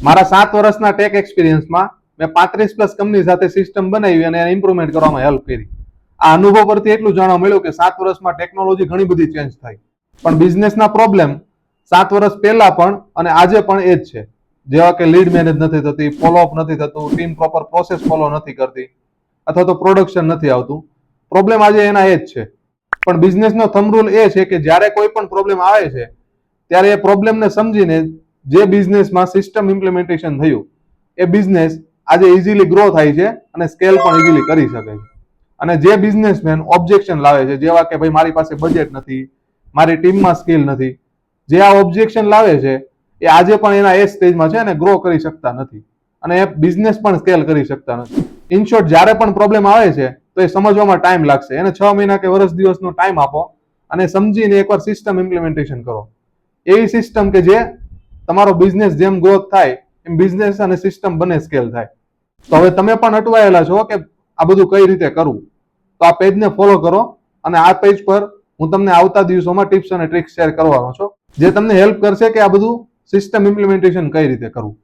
મારા 7 વર્ષના ટેક એક્સપિરિયન્સમાં મેં 35+ કંપની સાથે સિસ્ટમ બનાવી અને એને ઇમ્પ્રુવમેન્ટ કરવામાં હેલ્પ કરી. આ અનુભવ પરથી એટલું જાણવા મળ્યું કે 7 વર્ષમાં ટેકનોલોજી ઘણી બધી ચેન્જ થઈ, પણ બિઝનેસના પ્રોબ્લેમ 7 વર્ષ પહેલા પણ અને આજે પણ એ જ છે. જેવા કે લીડ મેનેજ નથી થતી, ફોલોઅપ નથી થતું, ટીમ પ્રોપર પ્રોસેસ ફોલો નથી કરતી, અથવા તો પ્રોડક્શન નથી આવતું. પ્રોબ્લેમ આજે એના એ જ છે. પણ બિઝનેસનો થંબ રૂલ એ છે કે જ્યારે કોઈ પણ પ્રોબ્લેમ આવે છે ત્યારે એ પ્રોબ્લેમને સમજીને જે બિઝનેસમાં સિસ્ટમ ઇમ્પ્લિમેન્ટેશન થયું એ બિઝનેસ આજે ઇઝીલી ગ્રો થાય છે અને સ્કેલ પણ ઇઝીલી કરી શકે છે. અને જે બિઝનેસમેન ઓબ્જેક્શન લાવે છે, જેવા કે ભાઈ મારી પાસે બજેટ નથી, મારી ટીમમાં સ્કિલ નથી, જે આ ઓબ્જેક્શન લાવે છે એ આજે પણ એના એ સ્ટેજમાં છે અને ગ્રો કરી શકતા નથી અને એ બિઝનેસ પણ સ્કેલ કરી શકતા નથી. ઇન શોર્ટ, જ્યારે પણ પ્રોબ્લેમ આવે છે તો એ સમજવામાં ટાઈમ લાગશે. એને 6 મહિના કે વર્ષ દિવસનો ટાઈમ આપો અને સમજીને એકવાર સિસ્ટમ ઇમ્પ્લિમેન્ટેશન કરો. એવી સિસ્ટમ કે જે તમારો બિઝનેસ જેમ ગ્રોથ થાય એમ બિઝનેસ અને સિસ્ટમ બંને સ્કેલ થાય. તો હવે તમે પણ અટવાયેલા છો કે આ બધું કઈ રીતે કરવું, તો આ પેજને ફોલો કરો અને આ પેજ પર હું તમને આવતા દિવસોમાં ટિપ્સ અને ટ્રિક્સ શેર કરવાનો છું, જે તમને હેલ્પ કરશે કે આ બધું સિસ્ટમ ઇમ્પ્લિમેન્ટેશન કઈ રીતે કરવું.